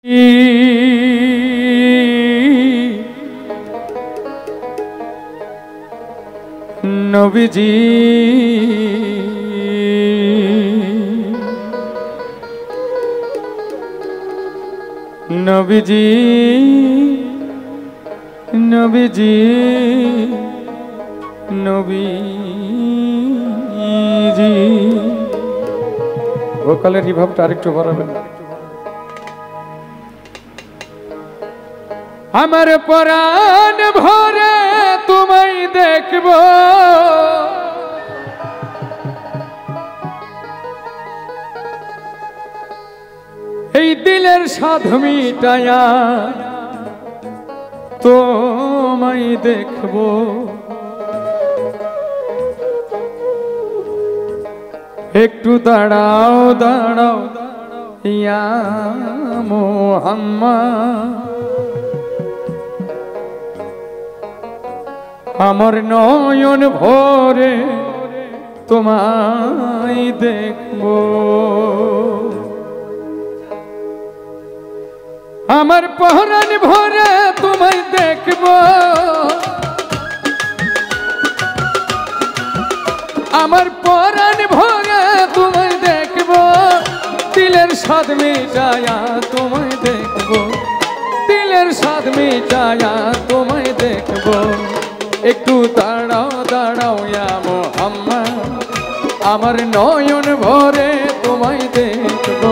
নবীজি নবীজি নবীজি নবীজি ভোকালের রিভাবটা আরেকটু বাড়াবেন। আমার পরাণ ভরে তোমায় দেখব, এই দিলের সাধ মিটায়া তোমায় দেখব। একটু দাঁড়াও দাঁড়াও ইয়া মুহাম্মদ, আমার নয়ন ভরে তোমায় দেখব। আমার পরাণ ভরে তোমায় দেখব, আমার পরাণ ভরে তোমায় দেখব। দিলের স্বাদ মিটায়া তোমায় দেখব, দিলের স্বাদ মিটায়া তোমায় দেখব। একটু দাঁড়াও দাঁড়াও ইয়া মুহাম্মদ, আমার নয়ন ভরে তোমায় দেখব।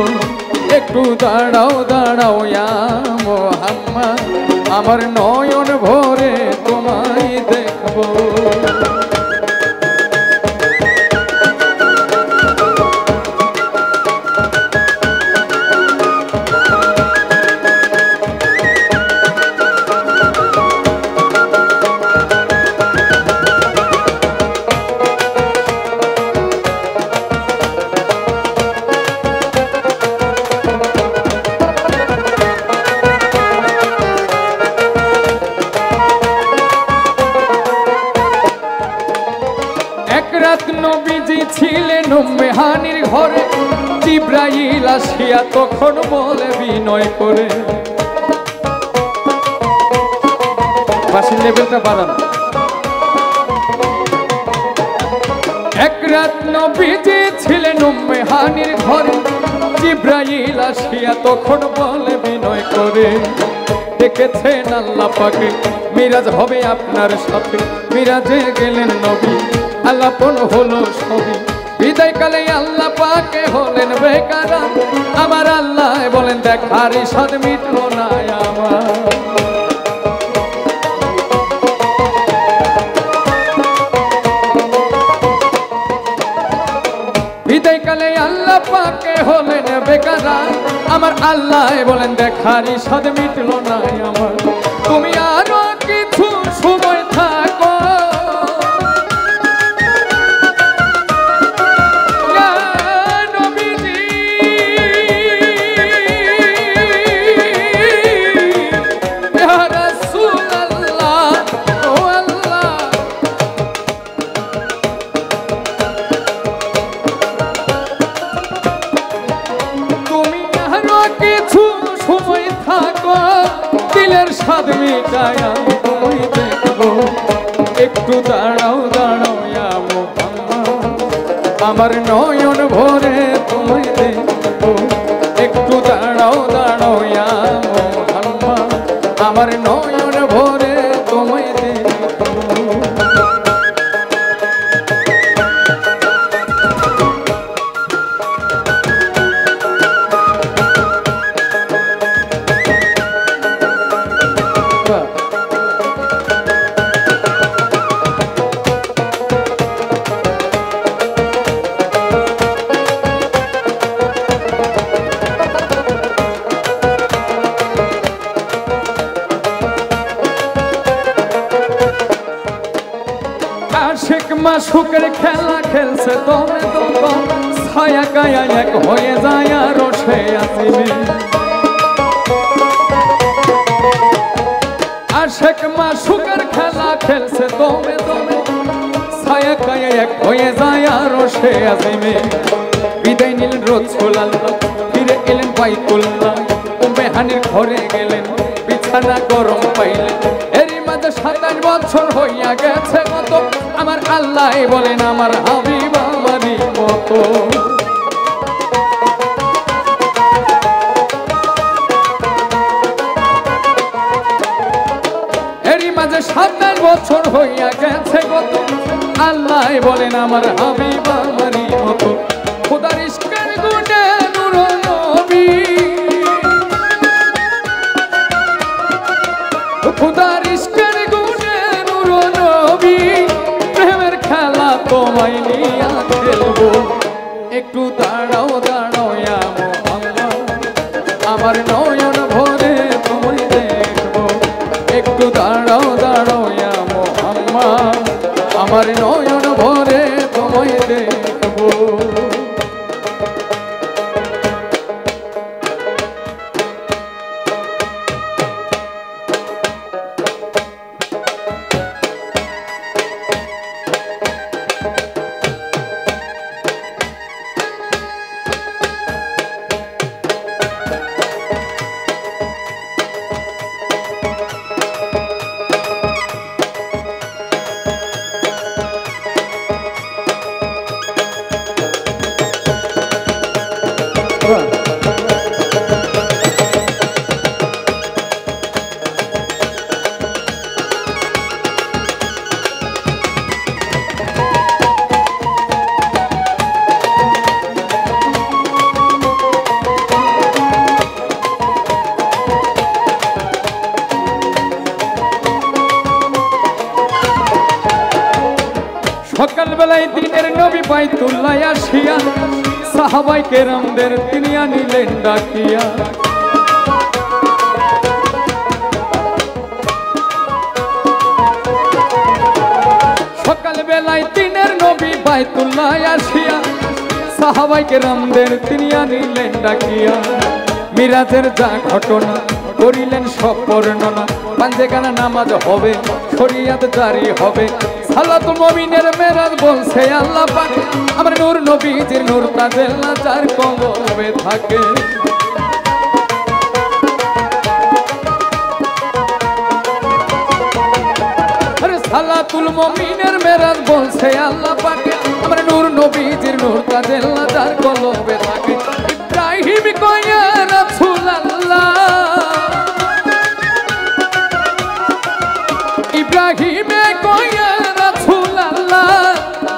একটু দাঁড়াও দাঁড়াও ইয়া মুহাম্মদ, আমার নয়ন ভরে তোমায় দেখব। নবীজি ছিলেন মেহানির ঘরে, জিব্রাইল আসিয়া তখন বলে বিনয় করে। বাসির লেভেলটা বাড়ান। এক রাত নবীজি ছিলেন মেহানির ঘরে, জিব্রাইল আসিয়া তখন বলে বিনয় করে। দেখেছেন আল্লাহ পাকে মিরাজ হবে আপনার সাথে, মিরাজে গেলেন নবী আলাপন হলো সবই। বিদায় কালে আল্লাহ পাকে হলেন বেকারা, আমার আল্লাহ বলেন দেখার স্বাদ মিটলো না আমার। বিদায় কালে আল্লাহ পাকে হলেন বেকারা, আমার আল্লাহ বলেন দেখার স্বাদ মিটলো না আমার। তুমি আরো কিছু সময় থাকো, দিলের স্বাদ মিটায়া তোমায় দেখব। একটু দাঁড়াও দাঁড়াও ইয়া মুহাম্মদ, আমার নয়ন ভরে তোমায় দেখব। একটু দাঁড়াও দাঁড়াও ইয়া মুহাম্মদ, আমার নয়ন ভরে তোমায় দেখব। আশিক মাশুকের খেলা খেলছে দমে দম, ছায়া গায়া এক হয়ে যায় আর সে আসিবে। আশিক মাশুকের খেলা খেলছে দমে দমে, ছায়া গায়া এক হয়ে যায় আর সে আসিবে। বিদায় নিল রাসূল আল্লাহ, ফিরে এলেন বাইতুল্লাহ উম্মে হানির ঘরে গেলেন বিছানা গরম পাইলেন এরই মাঝে 27 বছর হইয়া গেছে কত আমার আল্লাহ বলেন আমার হাবিব আমারই মতো এরই মাঝে 27 বছর হইয়া গেছে কত আল্লাহ বলেন আমার হাবিব আমারই মতো খোদার ইশকের গুণে নূর নবী খোদার ইশকের গুণে নূর নবী প্রেমের খেলা তোমায় নিয়া খেলবো একটু দাঁড়াও দাঁড়াও ইয়া মুহাম্মদ আমার নয়ন ভরে তোমায় দেখবো একটু দাঁড়াও দাঁড়াও ইয়া মুহাম্মদ আমার নয়ন ভরে তোমায় দেখবো সকালবেলায় দিনের নবী বাইতুল্লাহ আসিয়া সাহাবাই কেরামদের তিনি আনিলেন ডাকিয়া সকালবেলায় দিনের নবী বাইতুল্লাহ আসিয়া সাহাবাই কেরামদের তিনি আনিলেন ডাকিয়া মিরাজের যা ঘটনা করিলেন সব বর্ণনা পাঞ্জেখানা নামাজ হবে শরিয়াত জারি হবে সালাতুল মুমিনের মেরাজ বলছে আল্লাহ পাক আমার নূর নবীজির নূর তাজেল্লা যার কলবে থাকে আরে সালাতুল মুমিনের মেরাজ বলছে আল্লাহ পাক আমার নূর নবীজির নূর তাজেল্লা যার কলবে থাকে ইব্রাহিম কয়া রাসূলুল্লাহ ইব্রাহিমে কয়া রাসূলুল্লাহ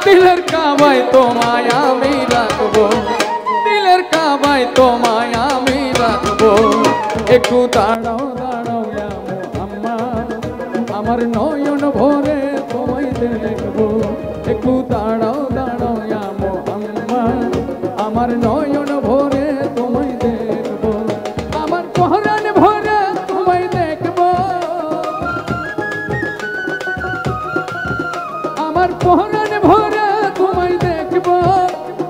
দিলের কাবায় তোমায় আমি রাখবো দিলের কাবায় তোমায় আমি রাখবো একটু দাঁড়াও দাঁড়াও ইয়া মুহাম্মদ আমার নয়ন ভরে তোমায় দেখবো একটু দাঁড়াও দাঁড়াও ইয়া মুহাম্মদ আমার নয়ন ভরে তোমায় দেখবো আমার পহরান ভরে তোমায় দেখবো আমার পহরান ভরে তোমায় দেখবো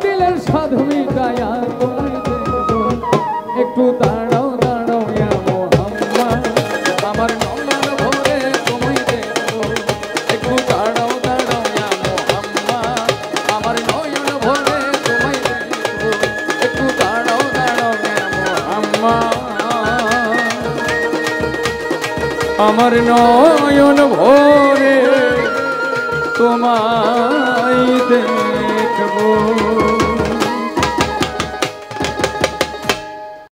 দিলের সাধু মিটায়া তোমায় দেখবো একটু দাঁড়াও দাঁড়াও ইয়া মুহাম্মদ আমার নয়ন ভরে তোমায় দেখবো একটু দাঁড়াও দাঁড়াও ইয়া মুহাম্মদ আমার নয়ন ভরে তোমায় দেখবো একটু দাঁড়াও দাঁড়াও ইয়া মুহাম্মদ আমার নয়ন ভরে তোমায় দেখবো।